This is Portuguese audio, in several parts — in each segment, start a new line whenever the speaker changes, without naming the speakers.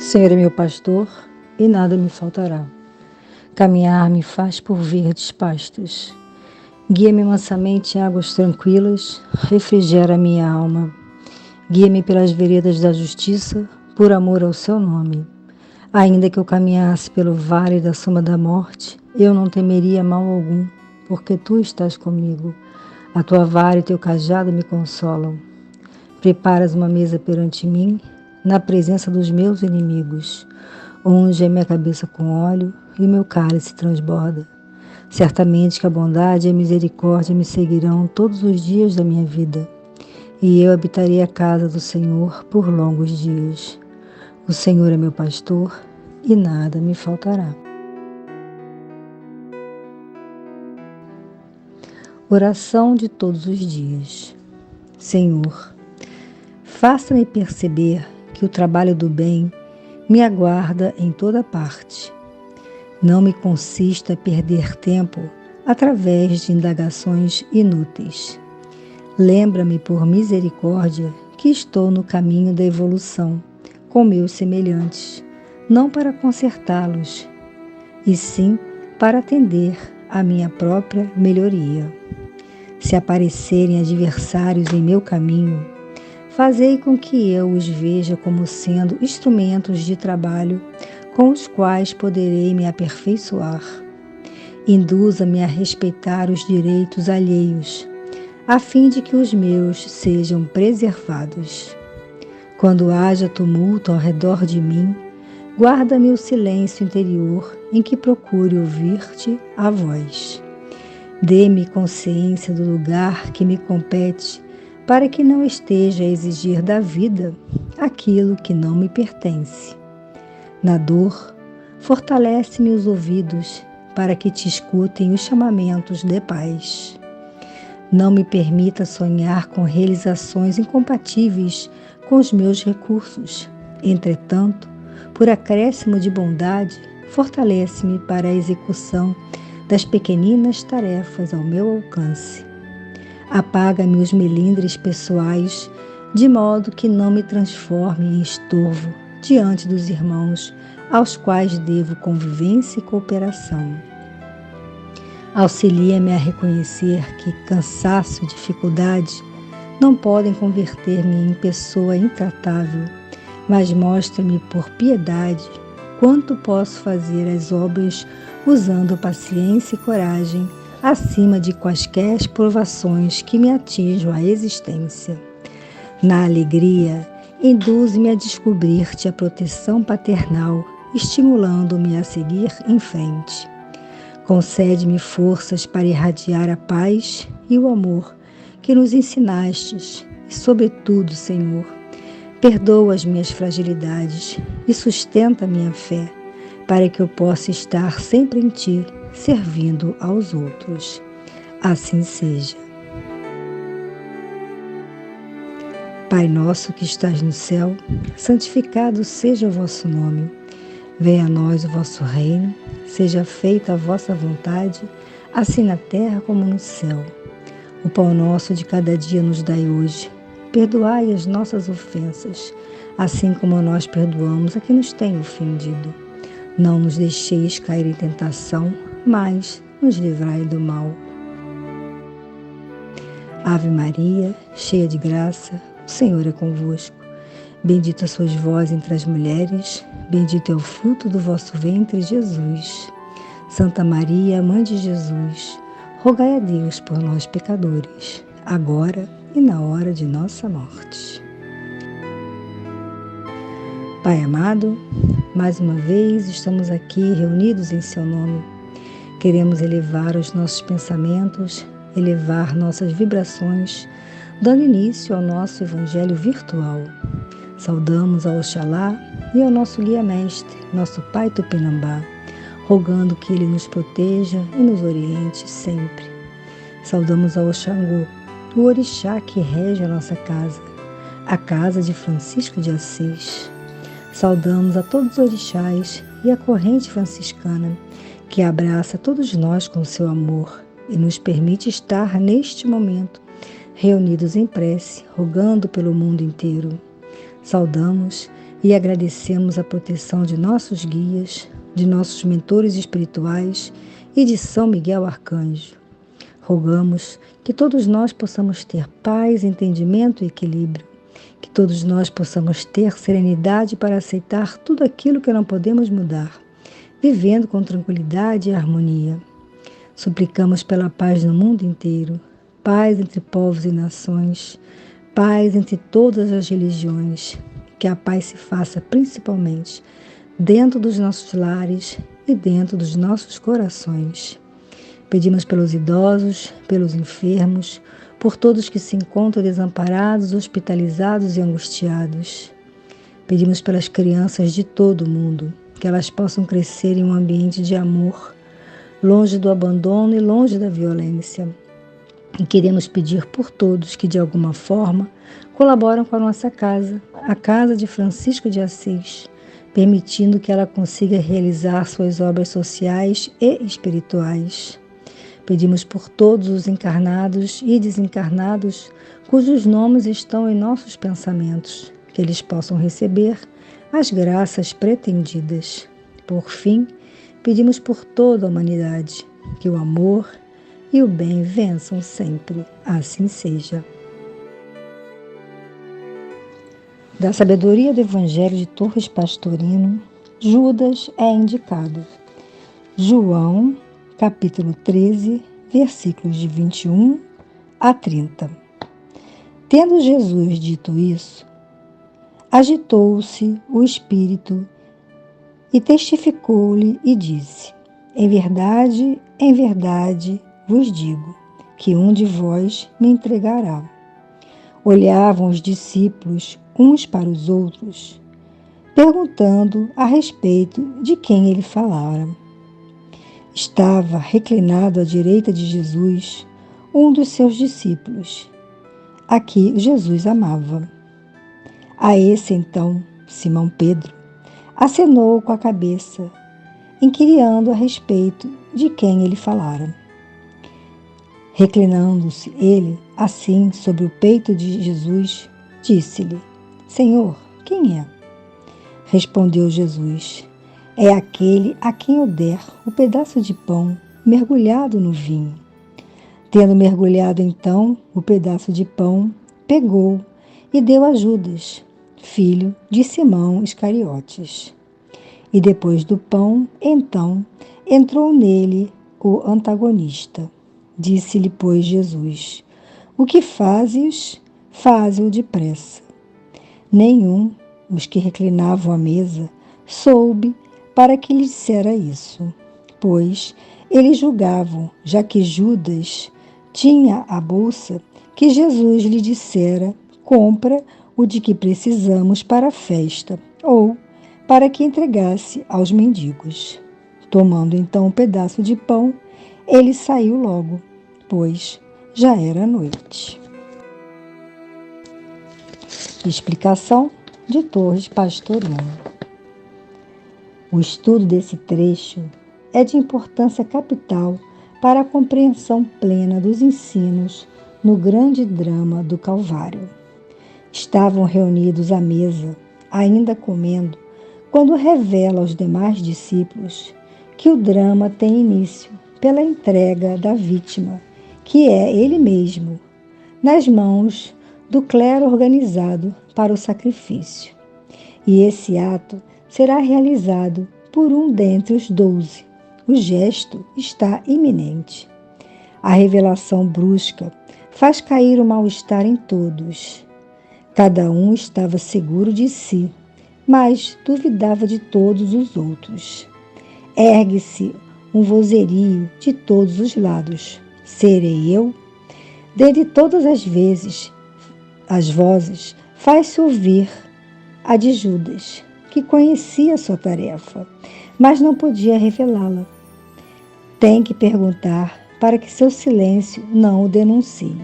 Senhor é meu pastor e nada me faltará. Caminhar me faz por verdes pastos. Guia-me mansamente em águas tranquilas, refrigera minha alma. Guia-me pelas veredas da justiça, por amor ao seu nome. Ainda que eu caminhasse pelo vale da sombra da morte, eu não temeria mal algum, porque tu estás comigo. A tua vara e teu cajado me consolam. Preparas uma mesa perante mim, na presença dos meus inimigos. Unge a minha cabeça com óleo e meu cálice transborda. Certamente que a bondade e a misericórdia me seguirão todos os dias da minha vida, e eu habitarei a casa do Senhor por longos dias. O Senhor é meu pastor e nada me faltará. Oração de todos os dias. Senhor, faça-me perceber que o trabalho do bem me aguarda em toda parte. Não me consista perder tempo através de indagações inúteis. Lembra-me por misericórdia que estou no caminho da evolução com meus semelhantes, não para consertá-los, e sim para atender à minha própria melhoria. Se aparecerem adversários em meu caminho, fazei com que eu os veja como sendo instrumentos de trabalho com os quais poderei me aperfeiçoar. Induza-me a respeitar os direitos alheios, a fim de que os meus sejam preservados. Quando haja tumulto ao redor de mim, guarda-me o silêncio interior em que procure ouvir-te a voz. Dê-me consciência do lugar que me compete, para que não esteja a exigir da vida aquilo que não me pertence. Na dor, fortalece-me os ouvidos, para que te escutem os chamamentos de paz. Não me permita sonhar com realizações incompatíveis com os meus recursos. Entretanto, por acréscimo de bondade, fortalece-me para a execução das pequeninas tarefas ao meu alcance. Apaga-me os melindres pessoais, de modo que não me transforme em estorvo diante dos irmãos aos quais devo convivência e cooperação. Auxilia-me a reconhecer que cansaço e dificuldade não podem converter-me em pessoa intratável, mas mostra-me por piedade quanto posso fazer as obras usando paciência e coragem acima de quaisquer provações que me atinjam a existência. Na alegria, induz-me a descobrir-te a proteção paternal, estimulando-me a seguir em frente. Concede-me forças para irradiar a paz e o amor que nos ensinastes e, sobretudo, Senhor, perdoa as minhas fragilidades e sustenta a minha fé, para que eu possa estar sempre em Ti, servindo aos outros. Assim seja. Pai nosso que estás no céu, santificado seja o vosso nome. Venha a nós o vosso reino, seja feita a vossa vontade, assim na terra como no céu. O pão nosso de cada dia nos dai hoje. Perdoai as nossas ofensas, assim como nós perdoamos a quem nos tem ofendido. Não nos deixeis cair em tentação, mas nos livrai do mal. Ave Maria, cheia de graça, o Senhor é convosco. Bendita sois vós entre as mulheres, bendito é o fruto do vosso ventre, Jesus. Santa Maria, Mãe de Jesus, rogai a Deus por nós pecadores, agora e na hora de nossa morte. Pai amado, mais uma vez estamos aqui reunidos em Seu nome. Queremos elevar os nossos pensamentos, elevar nossas vibrações, dando início ao nosso Evangelho virtual. Saudamos ao Oxalá e ao nosso guia-mestre, nosso Pai Tupinambá, rogando que Ele nos proteja e nos oriente sempre. Saudamos ao Oxangô, o orixá que rege a nossa casa, a casa de Francisco de Assis. Saudamos a todos os orixás e a corrente franciscana, que abraça todos nós com seu amor e nos permite estar neste momento reunidos em prece, rogando pelo mundo inteiro. Saudamos e agradecemos a proteção de nossos guias, de nossos mentores espirituais e de São Miguel Arcanjo. Rogamos que todos nós possamos ter paz, entendimento e equilíbrio, que todos nós possamos ter serenidade para aceitar tudo aquilo que não podemos mudar, vivendo com tranquilidade e harmonia. Suplicamos pela paz no mundo inteiro, paz entre povos e nações, paz entre todas as religiões, que a paz se faça principalmente dentro dos nossos lares e dentro dos nossos corações. Pedimos pelos idosos, pelos enfermos, por todos que se encontram desamparados, hospitalizados e angustiados. Pedimos pelas crianças de todo o mundo, que elas possam crescer em um ambiente de amor, longe do abandono e longe da violência. E queremos pedir por todos que, de alguma forma, colaboram com a nossa casa, a Casa de Francisco de Assis, permitindo que ela consiga realizar suas obras sociais e espirituais. Pedimos por todos os encarnados e desencarnados cujos nomes estão em nossos pensamentos, que eles possam receber as graças pretendidas. Por fim, pedimos por toda a humanidade, que o amor e o bem vençam sempre. Assim seja. Da sabedoria do Evangelho de Torres Pastorino, Judas é indicado. João, capítulo 13, versículos de 21 a 30. Tendo Jesus dito isso, agitou-se o Espírito e testificou-lhe e disse: em verdade vos digo, que um de vós me entregará. Olhavam os discípulos uns para os outros, perguntando a respeito de quem ele falara. Estava reclinado à direita de Jesus um dos seus discípulos, a que Jesus amava. A esse, então, Simão Pedro acenou com a cabeça, inquirindo a respeito de quem ele falara. Reclinando-se ele, assim, sobre o peito de Jesus, disse-lhe: Senhor, quem é? Respondeu Jesus: é aquele a quem eu der o pedaço de pão mergulhado no vinho. Tendo mergulhado então o pedaço de pão, pegou e deu a Judas, filho de Simão Iscariotes. E depois do pão, então, entrou nele o antagonista. Disse-lhe, pois, Jesus: o que fazes, faze-o depressa. Nenhum, os que reclinavam à mesa, soube para que lhe dissera isso, pois eles julgavam, já que Judas tinha a bolsa, que Jesus lhe dissera: compra o de que precisamos para a festa, ou para que entregasse aos mendigos. Tomando então um pedaço de pão, ele saiu logo, pois já era noite. Explicação de Torres Pastorino. O estudo desse trecho é de importância capital para a compreensão plena dos ensinos no grande drama do Calvário. Estavam reunidos à mesa, ainda comendo, quando revela aos demais discípulos que o drama tem início pela entrega da vítima, que é ele mesmo, nas mãos do clero organizado para o sacrifício. E esse ato será realizado por um dentre os 12. O gesto está iminente. A revelação brusca faz cair o mal-estar em todos. Cada um estava seguro de si, mas duvidava de todos os outros. Ergue-se um vozerio de todos os lados. Serei eu? Dentre todas as vozes, faz-se ouvir a de Judas, que conhecia sua tarefa, mas não podia revelá-la. Tem que perguntar para que seu silêncio não o denuncie.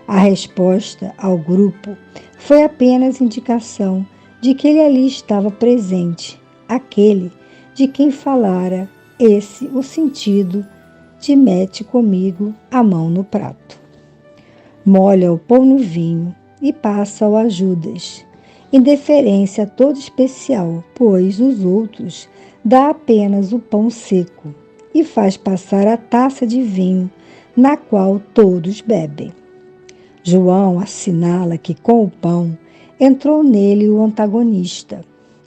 A resposta ao grupo foi apenas indicação de que ele ali estava presente, aquele de quem falara esse o sentido de mete comigo a mão no prato. Molha o pão no vinho e passa-o a Judas, em deferência todo especial, pois os outros dá apenas o pão seco e faz passar a taça de vinho, na qual todos bebem. João assinala que com o pão entrou nele o antagonista.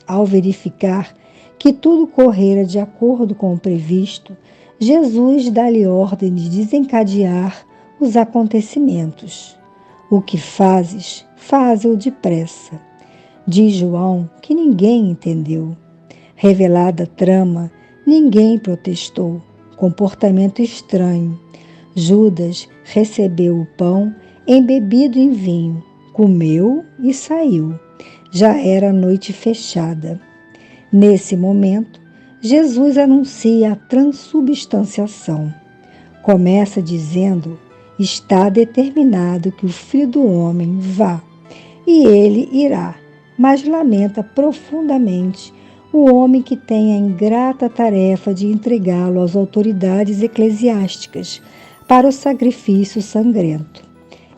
Ao verificar que tudo correra de acordo com o previsto, Jesus dá-lhe ordem de desencadear os acontecimentos. O que fazes, faze-o depressa. Diz João que ninguém entendeu. Revelada a trama, ninguém protestou. Comportamento estranho. Judas recebeu o pão embebido em vinho, comeu e saiu. Já era noite fechada. Nesse momento, Jesus anuncia a transubstanciação. Começa dizendo: está determinado que o Filho do Homem vá, e ele irá, mas lamenta profundamente o homem que tem a ingrata tarefa de entregá-lo às autoridades eclesiásticas para o sacrifício sangrento.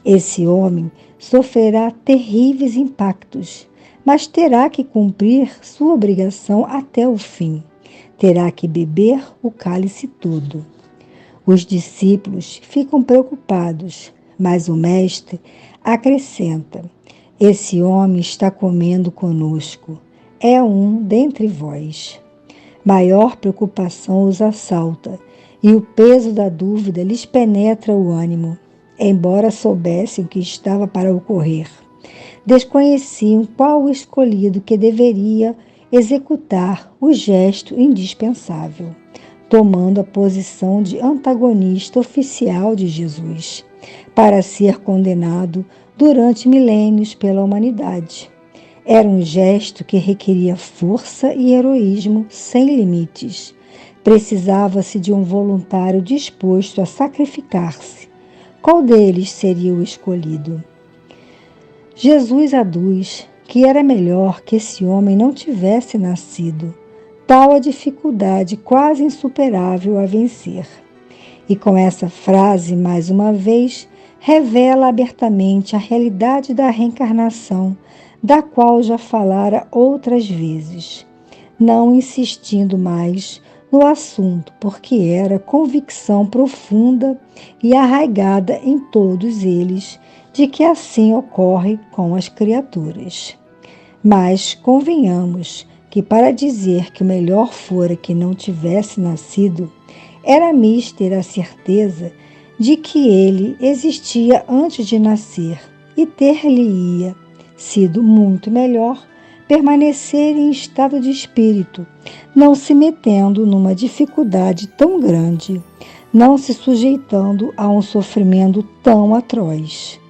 Esse homem sofrerá terríveis impactos, mas terá que cumprir sua obrigação até o fim. Terá que beber o cálice todo. Os discípulos ficam preocupados, mas o mestre acrescenta: esse homem está comendo conosco. É um dentre vós. Maior preocupação os assalta, e o peso da dúvida lhes penetra o ânimo. Embora soubessem o que estava para ocorrer, desconheciam qual o escolhido que deveria executar o gesto indispensável, tomando a posição de antagonista oficial de Jesus, para ser condenado durante milênios pela humanidade. Era um gesto que requeria força e heroísmo sem limites. Precisava-se de um voluntário disposto a sacrificar-se. Qual deles seria o escolhido? Jesus aduz que era melhor que esse homem não tivesse nascido, tal a dificuldade quase insuperável a vencer. E com essa frase, mais uma vez, revela abertamente a realidade da reencarnação, da qual já falara outras vezes, não insistindo mais no assunto, porque era convicção profunda e arraigada em todos eles de que assim ocorre com as criaturas. Mas convenhamos que para dizer que o melhor fora que não tivesse nascido, era mister a certeza de que ele existia antes de nascer e ter-lhe-ia sido muito melhor permanecer em estado de espírito, não se metendo numa dificuldade tão grande, não se sujeitando a um sofrimento tão atroz.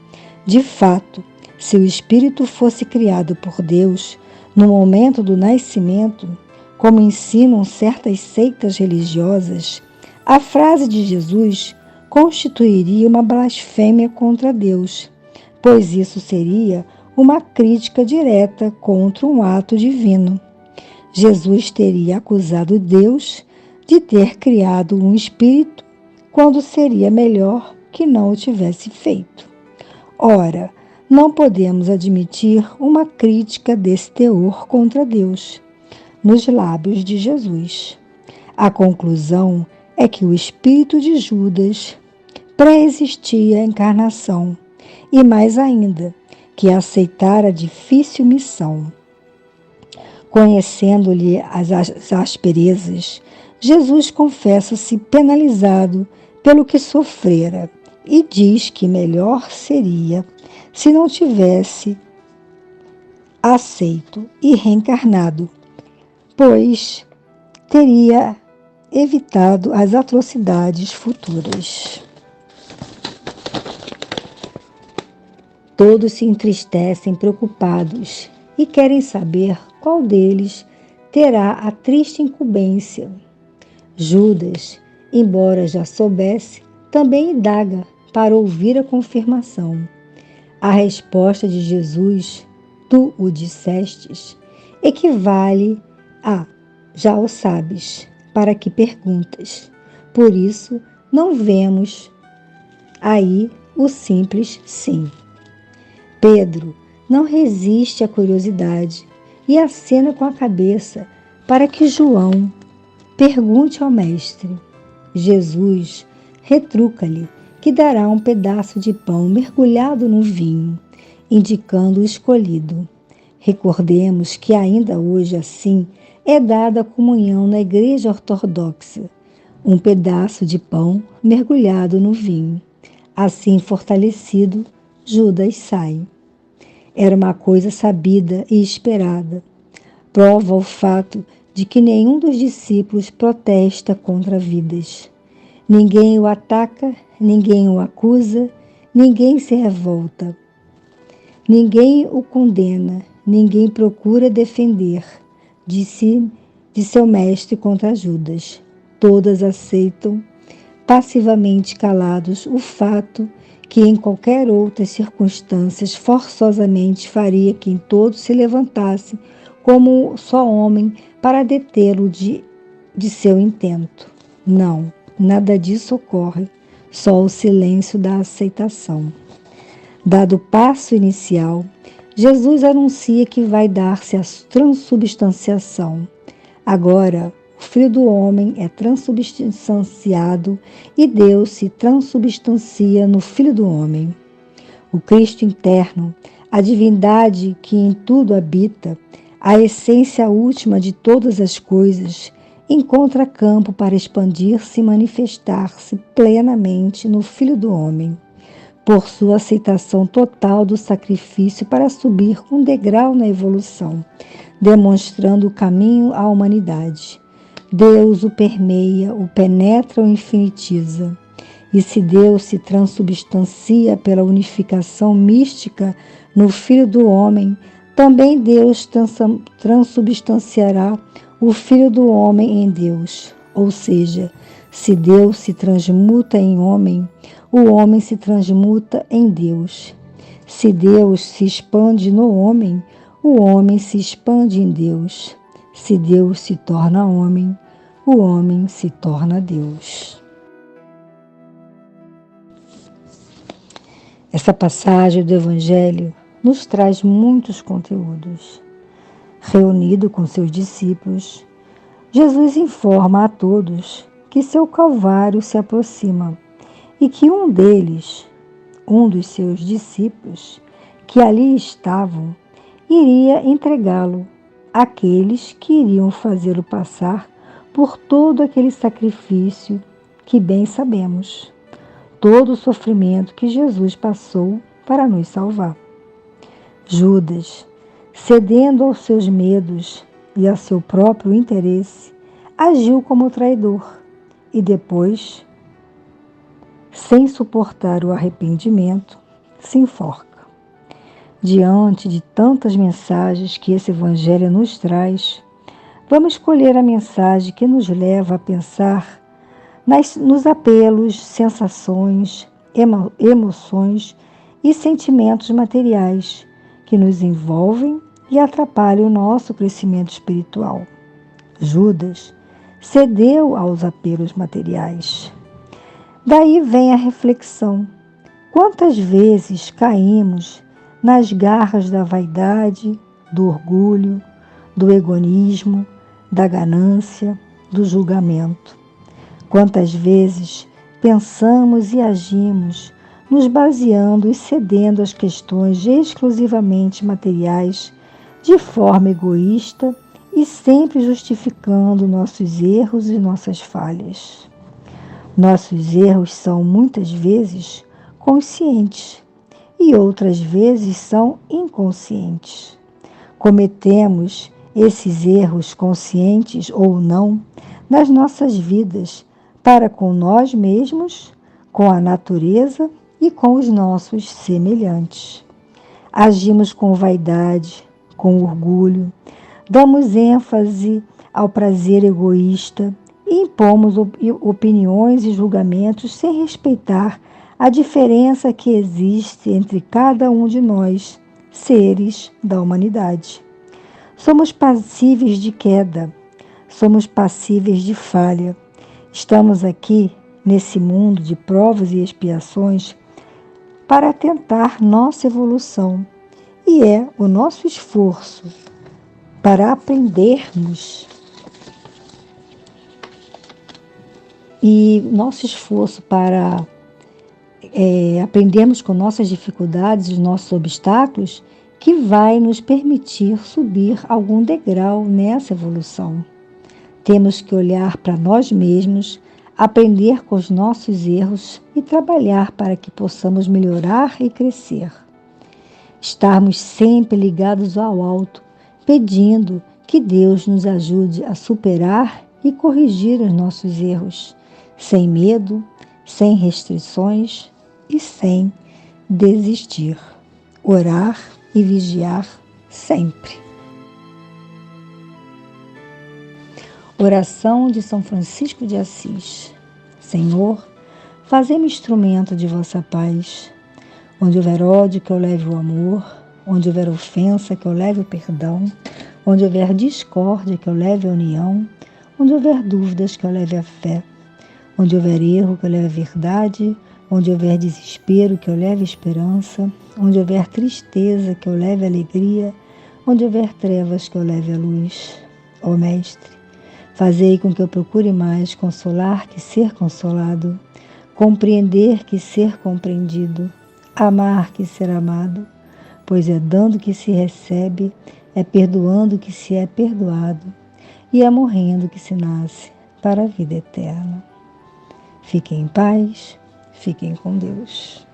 De fato, se o espírito fosse criado por Deus no momento do nascimento, como ensinam certas seitas religiosas, a frase de Jesus constituiria uma blasfêmia contra Deus, pois isso seria uma crítica direta contra um ato divino. Jesus teria acusado Deus de ter criado um espírito quando seria melhor que não o tivesse feito. Ora, não podemos admitir uma crítica desse teor contra Deus nos lábios de Jesus. A conclusão é que o espírito de Judas pré-existia a encarnação e, mais ainda, que aceitara a difícil missão. Conhecendo-lhe as asperezas, Jesus confessa-se penalizado pelo que sofrera e diz que melhor seria se não tivesse aceito e reencarnado, pois teria evitado as atrocidades futuras. Todos se entristecem preocupados e querem saber qual deles terá a triste incumbência. Judas, embora já soubesse, também indaga para ouvir a confirmação. A resposta de Jesus, tu o dissestes, equivale a já o sabes, para que perguntas. Por isso, não vemos aí o simples sim. Pedro não resiste à curiosidade e acena com a cabeça para que João pergunte ao mestre. Jesus retruca-lhe que dará um pedaço de pão mergulhado no vinho, indicando o escolhido. Recordemos que ainda hoje assim é dada a comunhão na Igreja Ortodoxa, um pedaço de pão mergulhado no vinho. Assim fortalecido, Judas sai. Era uma coisa sabida e esperada. Prova o fato de que nenhum dos discípulos protesta contra vidas. Ninguém o ataca, ninguém o acusa, ninguém se revolta. Ninguém o condena, ninguém procura defender de seu mestre contra Judas. Todas aceitam, passivamente calados, o fato que em qualquer outras circunstâncias forçosamente faria que em todos se levantasse como só homem para detê-lo de seu intento. Não, nada disso ocorre, só o silêncio da aceitação. Dado o passo inicial, Jesus anuncia que vai dar-se a transubstanciação. Agora, o Filho do Homem é transubstanciado e Deus se transubstancia no Filho do Homem. O Cristo interno, a divindade que em tudo habita, a essência última de todas as coisas, encontra campo para expandir-se e manifestar-se plenamente no Filho do Homem, por sua aceitação total do sacrifício para subir um degrau na evolução, demonstrando o caminho à humanidade. Deus o permeia, o penetra, o infinitiza. E se Deus se transubstancia pela unificação mística no Filho do Homem, também Deus transubstanciará o Filho do Homem em Deus. Ou seja, se Deus se transmuta em homem, o homem se transmuta em Deus. Se Deus se expande no homem, o homem se expande em Deus. Se Deus se torna homem, o homem se torna Deus. Essa passagem do Evangelho nos traz muitos conteúdos. Reunido com seus discípulos, Jesus informa a todos que seu Calvário se aproxima e que um dos seus discípulos, que ali estavam, iria entregá-lo àqueles que iriam fazê-lo passar por todo aquele sacrifício que bem sabemos, todo o sofrimento que Jesus passou para nos salvar. Judas, cedendo aos seus medos e a seu próprio interesse, agiu como traidor e depois, sem suportar o arrependimento, se enforca. Diante de tantas mensagens que esse Evangelho nos traz, vamos escolher a mensagem que nos leva a pensar nos apelos, sensações, emoções e sentimentos materiais que nos envolvem e atrapalham o nosso crescimento espiritual. Judas cedeu aos apelos materiais. Daí vem a reflexão. Quantas vezes caímos nas garras da vaidade, do orgulho, do egoísmo, da ganância, do julgamento? Quantas vezes pensamos e agimos nos baseando e cedendo às questões exclusivamente materiais de forma egoísta e sempre justificando nossos erros e nossas falhas? Nossos erros são muitas vezes conscientes e outras vezes são inconscientes. Cometemos esses erros, conscientes ou não, nas nossas vidas, para com nós mesmos, com a natureza e com os nossos semelhantes. Agimos com vaidade, com orgulho, damos ênfase ao prazer egoísta e impomos opiniões e julgamentos sem respeitar a diferença que existe entre cada um de nós, seres da humanidade. Somos passíveis de queda, somos passíveis de falha. Estamos aqui, nesse mundo de provas e expiações, para tentar nossa evolução E é o nosso esforço para aprendermos aprendermos com nossas dificuldades, os nossos obstáculos, que vai nos permitir subir algum degrau nessa evolução. Temos que olhar para nós mesmos, aprender com os nossos erros e trabalhar para que possamos melhorar e crescer. Estarmos sempre ligados ao alto, pedindo que Deus nos ajude a superar e corrigir os nossos erros, sem medo, sem restrições e sem desistir. Orar e vigiar sempre. Oração de São Francisco de Assis. Senhor, fazei-me instrumento de vossa paz. Onde houver ódio, que eu leve o amor. Onde houver ofensa, que eu leve o perdão. Onde houver discórdia, que eu leve a união. Onde houver dúvidas, que eu leve a fé. Onde houver erro, que eu leve a verdade. Onde houver desespero, que eu leve a esperança. Onde houver tristeza, que eu leve a alegria. Onde houver trevas, que eu leve a luz. Ó Mestre, fazei com que eu procure mais consolar que ser consolado, compreender que ser compreendido, amar que ser amado, pois é dando que se recebe, é perdoando que se é perdoado, e é morrendo que se nasce para a vida eterna. Fiquem em paz, fiquem com Deus.